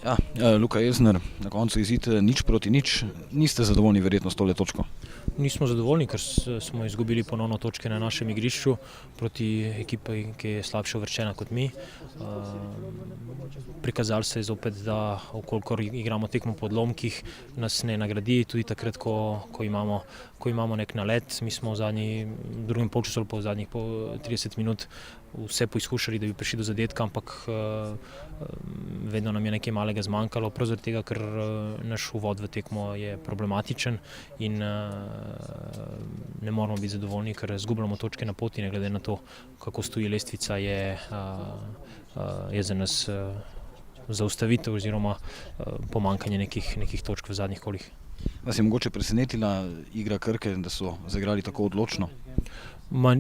Ja, Luka Elsner, na koncu izid 0-0, niste zadovoljni verjetno s tole točko? Nismo zadovoljni, ker smo izgubili ponovno točke na našem igrišču proti ekipi, ki je slabše uvrščena kot mi. Prikazalo se je zopet, da ukolikor igramo tekmo po odlomkih, nas ne nagradi, tudi takrat, ko imamo nek nalet. Mi smo v drugem polčasu ali pa v zadnjih 30 minut vse poizkušali, da bi prišli do zadetka, ampak vedno nam je nekaj malega zmanjkalo, prav zaradi tega, ker naš uvod v tekmo je problematičen in ne moramo biti zadovoljni, ker izgubljamo točke na poti, ne glede na to, kako stoji lestvica, je za nas zaustavitev oziroma pomanjkanje nekih točk v zadnjih kolih. Vas je mogoče presenetila igra Krke, da so zaigrali tako odločno?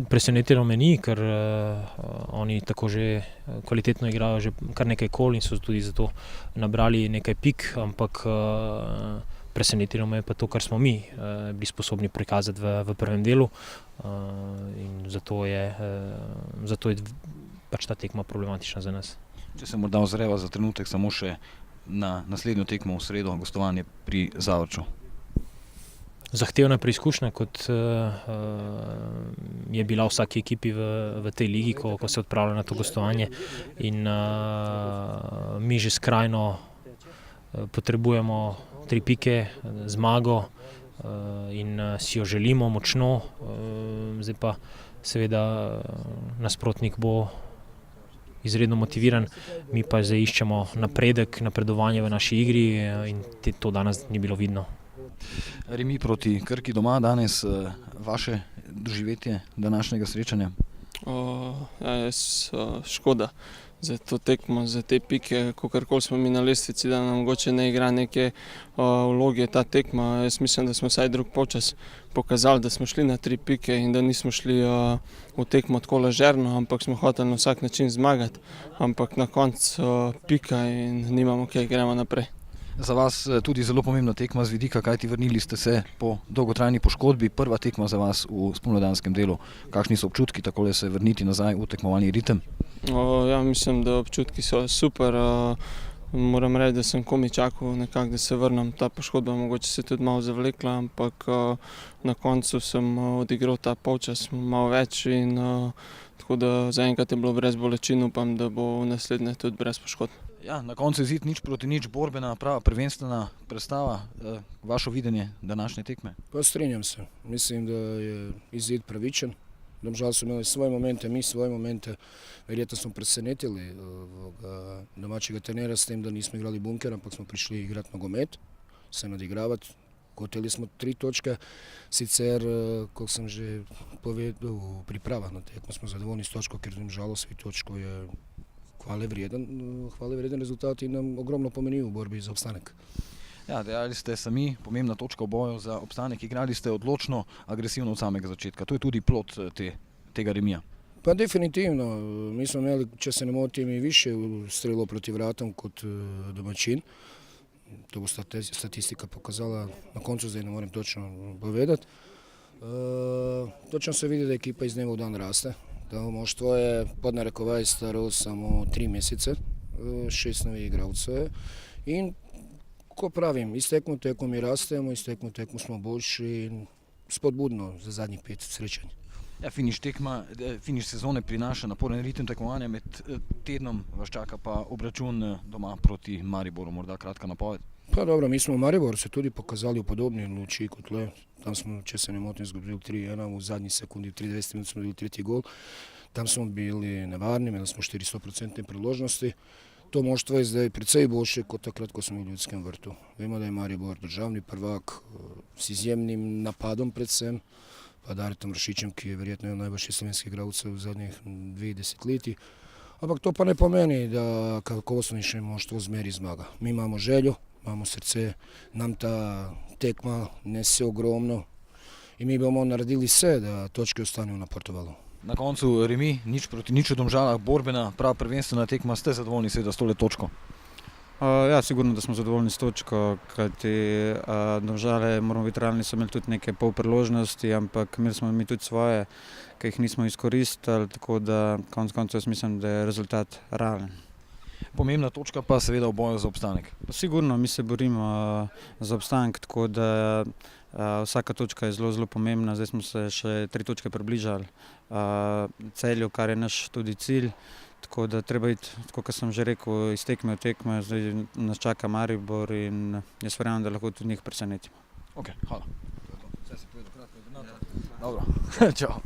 Presenetilo me ni, ker oni tako že kvalitetno igrajo že kar nekaj kol in so tudi zato nabrali nekaj pik, ampak presenetilo me je pa to, kar smo mi bili sposobni prikazati v prvem delu, in zato je pač ta tekma problematična za nas. Če se morda ozreva za trenutek samo še na naslednjo tekmo v sredo, gostovanje pri Zavrču. Zahtevna preizkušnja, kot je bila v vsaki ekipi v tej ligi, ko se odpravlja na to gostovanje, in mi že skrajno potrebujemo 3 pike, zmago, in si jo želimo močno. Zdaj pa seveda nasprotnik bo izredno motiviran, mi pa zdaj iščemo napredovanje v naši igri, in to danes ni bilo vidno. Remi proti Krki doma danes, vaše doživetje današnjega srečanja? Škoda za to tekmo, za te pike, kakorkoli smo mi na lestvici, da nam mogoče ne igra neke vloge ta tekma. Jaz mislim, da smo vsaj drug polčas pokazali, da smo šli na 3 pike in da nismo šli v tekmo tako ležerno, ampak smo hoteli na vsak način zmagati, ampak na koncu pika in nimamo kaj, gremo naprej. Za vas tudi zelo pomembna tekma z vidika, kajti vrnili ste se po dolgotrajni poškodbi, prva tekma za vas v spomladanskem delu. Kakšni so občutki takole se vrniti nazaj v tekmovalni ritem? Ja, mislim, da občutki so super. Moram reči, da sem komaj čakal nekako, da se vrnem. Ta poškodba mogoče se tudi malo zavlekla, ampak na koncu sem odigral ta polčas malo več, in tako da zaenkrat je bilo brez bolečin, upam, da bo v naslednje tudi brez poškodb. Ja, na koncu izid 0-0, borbena, prava prvenstvena predstava. Vašo videnje današnje tekme? Pa strinjam se. Mislim, da je izid pravičen. Domžal su imali svoje momente, mi svoje momente. Verjetno smo presenetili domaćega trenera s tem, da nismo igrali bunker, ampak smo prišli igrati nogomet, se nadigravati. Hoteli smo 3 točke, sicer, kako sam že povedal, v pripravah na tekmo smo zadovoljni s točko, ker domžal svi točko je hvale vreden rezultat in nam ogromno pomeni v borbi za obstanek. Ja, dejali ste sami, pomembna točka v boju za obstanek, igrali ste odločno, agresivno od samega začetka. To je tudi plod tega remija. Pa definitivno, mi smo imeli, če se ne motim, i više strelov proti vratom kot domaćin. To bo statistika pokazala, na koncu zdaj ne moram točno povedati. Točno se vidi, da ekipa iz dneva v dan raste. Da moštvo je pod narekovaj staro samo 3 mesece, 6 novih igralcev je. In ko pravim, iz tekmo v tekmo mi rastemo, iz tekmo v tekmo smo boljši in spodbudno za zadnjih 5 srečanj. Ja, finiš sezone prinaša naporen ritem tekmovanja, med tednom vas čaka pa obračun doma proti Mariboru, morda kratka napoved. Pa dobro, mi smo v Mariboru se tudi pokazali v podobni luči kot le. Tam smo, če se ne motim, izgubili 3-1, v zadnji sekundi, v 23 minut smo bili 3. gol. Tam smo bili nevarni, imeli smo 400% priložnosti. To moštvo je zdaj precej boljše kot takrat, ko smo v Ljudskem vrtu. Vemo, da je Maribor državni prvak s izjemnim napadom predvsem, pa Daretom Vršičem, ki je verjetno najboljši slovenski igralcev v zadnjih 2 desetletji. Ampak to pa ne pomeni, da kakovostnejše moštvo zmeri zmaga. Mi imamo željo, imamo srce, nam ta tekma nese ogromno in mi bomo naredili vse, da točke ostanejo na Portugalu. Na koncu remi, 0-0 v Domžalah, borbena, prava prvenstvena tekma, ste zadovoljni seveda s tole točko? Ja, sigurno, da smo zadovoljni s točko, kajti Domžale, moramo biti realni, so imeli tudi neke pol priložnosti, ampak imeli smo mi tudi svoje, ki jih nismo izkoristili, tako da konec koncev jaz mislim, da je rezultat realen. Pomembna točka pa seveda v boju za obstanek. Pa sigurno, mi se borimo za obstanek, tako da vsaka točka je zelo, zelo pomembna. Zdaj smo se še 3 točke približali Celju, kar je naš tudi cilj. Tako da treba iti, tako kot sem že rekel, iz tekme v tekme. Zdaj nas čaka Maribor in jaz verjamem, da lahko tudi njih presenetimo. Ok, hvala. Dobro, čau.